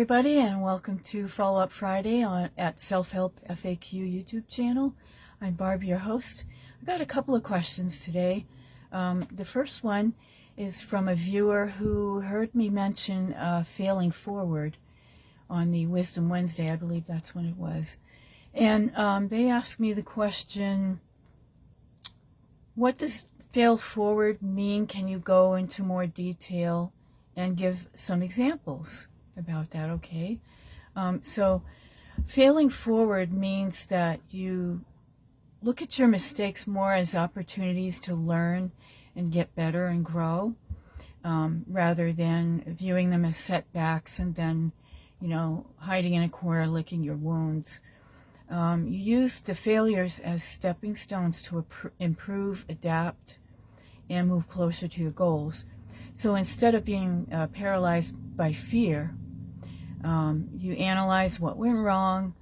everybody, and welcome to Follow Up Friday at Self-Help FAQ YouTube channel. I'm Barb, your host. I've got a couple of questions today. The first one is from a viewer who heard me mention failing forward on the Wisdom Wednesday. I believe that's when it was. And they asked me the question, what does fail forward mean? Can you go into more detail and give some examples about that? Okay. So failing forward means that you look at your mistakes more as opportunities to learn and get better and grow, rather than viewing them as setbacks and then, hiding in a corner, licking your wounds. You use the failures as stepping stones to improve, adapt, and move closer to your goals. So instead of being paralyzed by fear, you analyze what went wrong,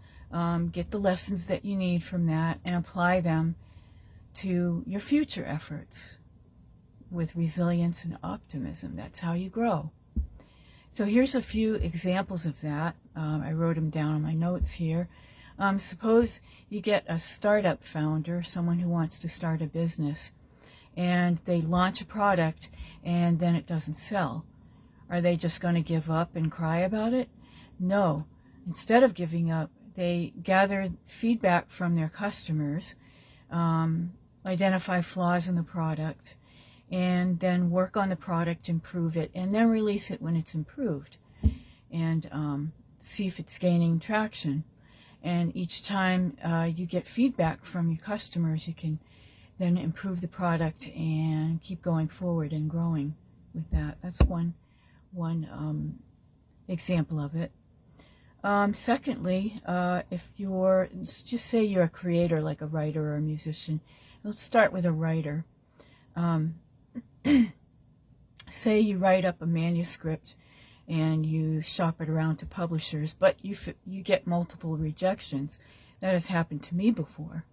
get the lessons that you need from that, and apply them to your future efforts with resilience and optimism. That's how you grow. So here's a few examples of that. I wrote them down on my notes here. Suppose you get a startup founder, someone who wants to start a business, and they launch a product and then it doesn't sell. Are they just going to give up and cry about it? No. Instead of giving up, they gather feedback from their customers, identify flaws in the product, and then work on the product, improve it, and then release it when it's improved, and see if it's gaining traction. And each time you get feedback from your customers, you can then improve the product and keep going forward and growing with that. That's one example of it. Secondly, if you're, just say you're a creator, like a writer or a musician. Let's start with a writer. Say you write up a manuscript and you shop it around to publishers, but you get multiple rejections. That has happened to me before.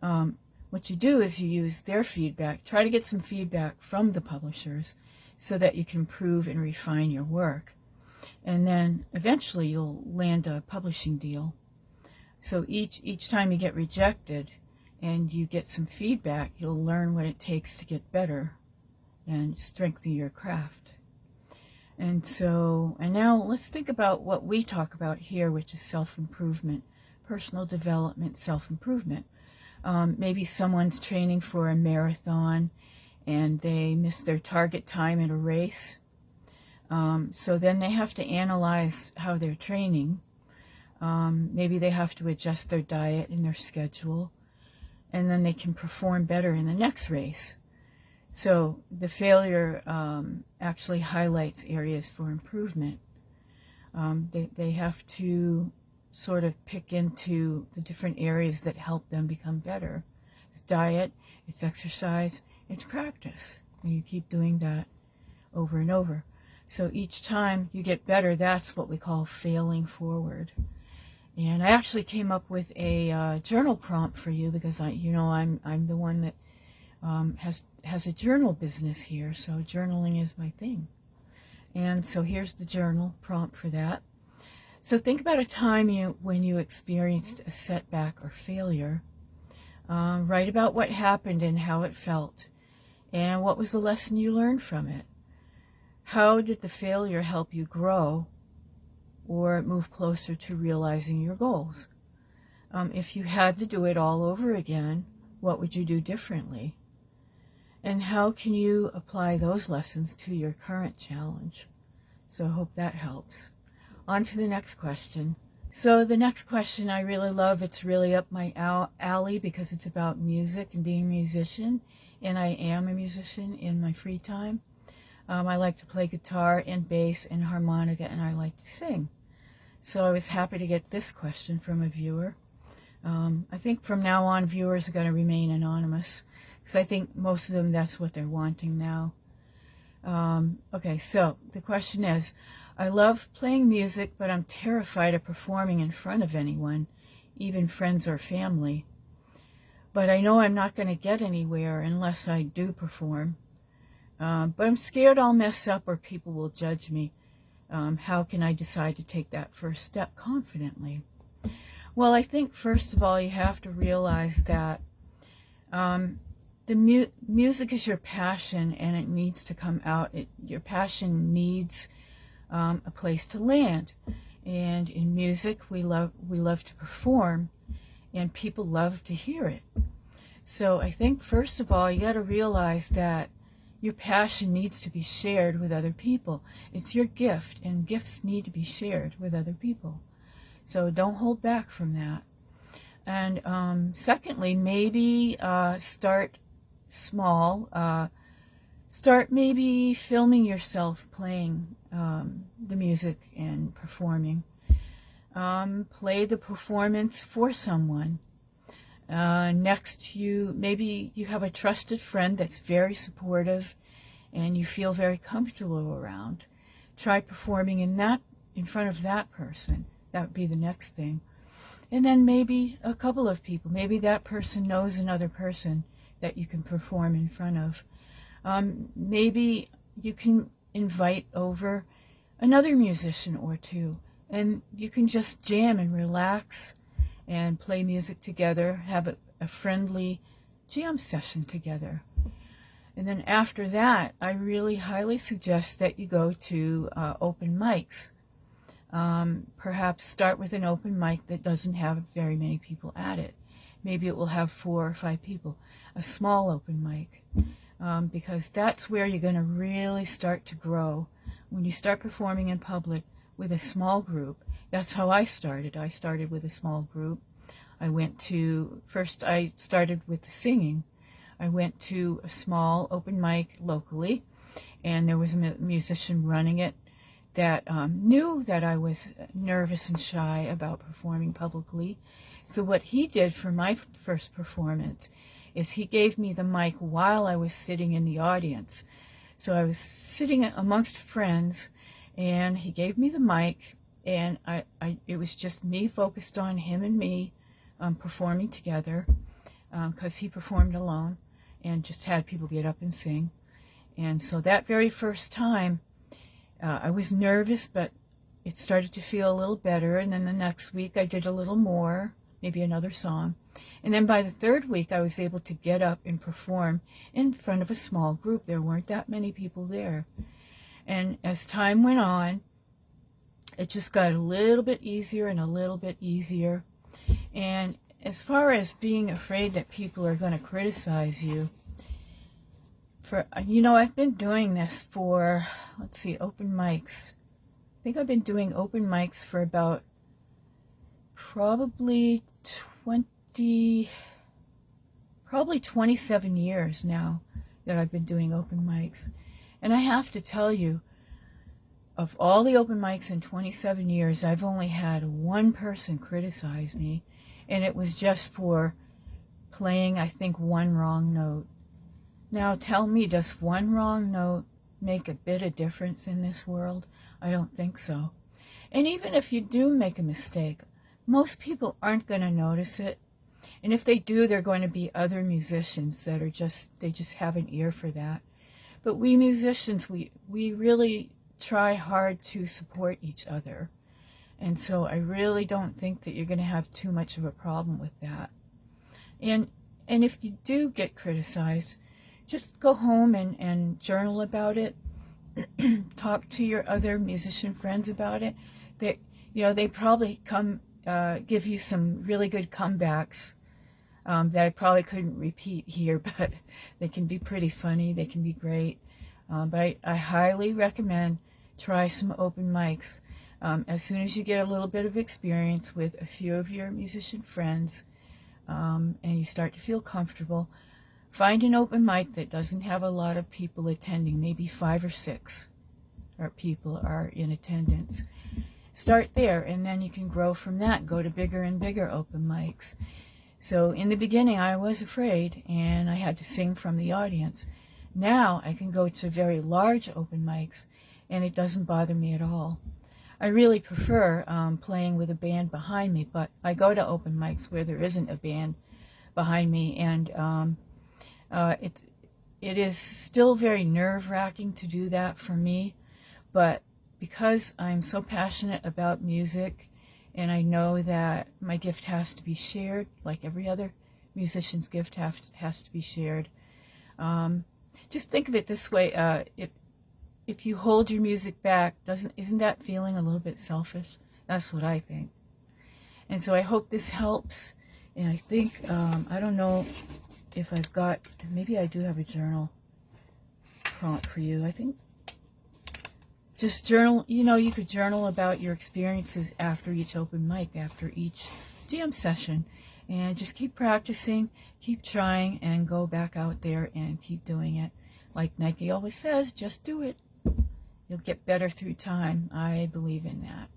What you do is you use their feedback, try to get some feedback from the publishers so that you can improve and refine your work. And then eventually you'll land a publishing deal. So each time you get rejected and you get some feedback, you'll learn what it takes to get better and strengthen your craft. And now let's think about what we talk about here, which is self-improvement, personal development, self-improvement. Maybe someone's training for a marathon and they miss their target time in a race. So then they have to analyze how they're training. Maybe they have to adjust their diet and their schedule, and then they can perform better in the next race. So the failure actually highlights areas for improvement. They have to sort of pick into the different areas that help them become better. It's diet, it's exercise, it's practice. And you keep doing that over and over. So each time you get better, that's what we call failing forward. And I actually came up with a journal prompt for you because I'm the one that has a journal business here. So journaling is my thing. And so here's the journal prompt for that. So think about a time when you experienced a setback or failure. Write about what happened and how it felt, and what was the lesson you learned from it. How did the failure help you grow or move closer to realizing your goals? If you had to do it all over again, what would you do differently? And how can you apply those lessons to your current challenge? So I hope that helps. On to the next question. So the next question I really love. It's really up my alley because it's about music and being a musician. And I am a musician in my free time. I like to play guitar and bass and harmonica, and I like to sing. So I was happy to get this question from a viewer. I think from now on viewers are going to remain anonymous because I think most of them, that's what they're wanting now. Okay, so the question is, I love playing music, but I'm terrified of performing in front of anyone, even friends or family. But I know I'm not going to get anywhere unless I do perform. But I'm scared I'll mess up or people will judge me. How can I decide to take that first step confidently? Well, I think first of all you have to realize that the music is your passion, and it needs to come out. Your passion needs a place to land. And in music, we love to perform, and people love to hear it. So I think first of all, you got to realize that your passion needs to be shared with other people. It's your gift, and gifts need to be shared with other people. So don't hold back from that. And secondly, maybe start small. Start maybe filming yourself playing the music and performing. Play the performance for someone. Next, maybe you have a trusted friend that's very supportive and you feel very comfortable around. Try performing in front of that person. That would be the next thing. And then maybe a couple of people. Maybe that person knows another person that you can perform in front of. Maybe you can invite over another musician or two, and you can just jam and relax and play music together, have a friendly jam session together. And then after that, I really highly suggest that you go to open mics. Perhaps start with an open mic that doesn't have very many people at it. Maybe it will have 4 or 5 people, a small open mic, because that's where you're going to really start to grow. When you start performing in public with a small group, that's how I started. I started with a small group. First I started with the singing. I went to a small open mic locally, and there was a musician running it that knew that I was nervous and shy about performing publicly. So what he did for my first performance is he gave me the mic while I was sitting in the audience. So I was sitting amongst friends, and he gave me the mic, and it was just me focused on him and me performing together, because he performed alone and just had people get up and sing. And so that very first time, I was nervous, but it started to feel a little better. And then the next week I did a little more, maybe another song. And then by the third week I was able to get up and perform in front of a small group. There weren't that many people there. And as time went on, it just got a little bit easier and a little bit easier. And as far as being afraid that people are going to criticize you, I've been doing this for, open mics. I think I've been doing open mics for about probably 27 years now that I've been doing open mics. And I have to tell you, of all the open mics in 27 years, I've only had one person criticize me, and it was just for playing, I think, one wrong note. Now tell me, does one wrong note make a bit of difference in this world? I don't think so. And even if you do make a mistake, most people aren't going to notice it. And if they do, they're going to be other musicians that they just have an ear for that. But we musicians, we really try hard to support each other. And so I really don't think that you're going to have too much of a problem with that. And if you do get criticized, just go home and journal about it. Talk to your other musician friends about it. They probably give you some really good comebacks that I probably couldn't repeat here, but they can be pretty funny. They can be great. But I highly recommend try some open mics. As soon as you get a little bit of experience with a few of your musician friends, and you start to feel comfortable, find an open mic that doesn't have a lot of people attending, maybe 5 or 6 people are in attendance. Start there, and then you can grow from that, go to bigger and bigger open mics. So in the beginning, I was afraid, and I had to sing from the audience. Now I can go to very large open mics, and it doesn't bother me at all. I really prefer playing with a band behind me, but I go to open mics where there isn't a band behind me, and it is still very nerve-wracking to do that for me, but because I'm so passionate about music, and I know that my gift has to be shared, like every other musician's gift has to be shared. Just think of it this way: if you hold your music back, isn't that feeling a little bit selfish? That's what I think. And so I hope this helps. And I think I don't know if I've got, maybe I do have a journal prompt for you. I think just journal, you could journal about your experiences after each open mic, after each jam session, and just keep practicing, keep trying, and go back out there and keep doing it. Like Nike always says, just do it. You'll get better through time. I believe in that.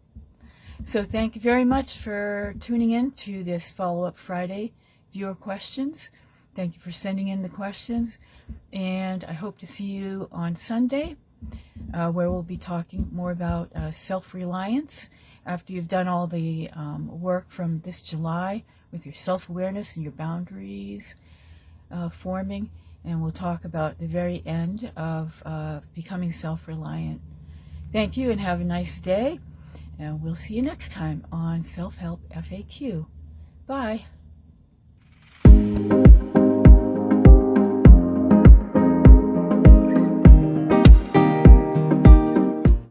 So thank you very much for tuning in to this Follow-Up Friday viewer questions. Thank you for sending in the questions, and I hope to see you on Sunday, where we'll be talking more about self-reliance after you've done all the work from this July with your self-awareness and your boundaries forming, and we'll talk about the very end of becoming self-reliant. Thank you and have a nice day, and we'll see you next time on Self-Help FAQ. Bye.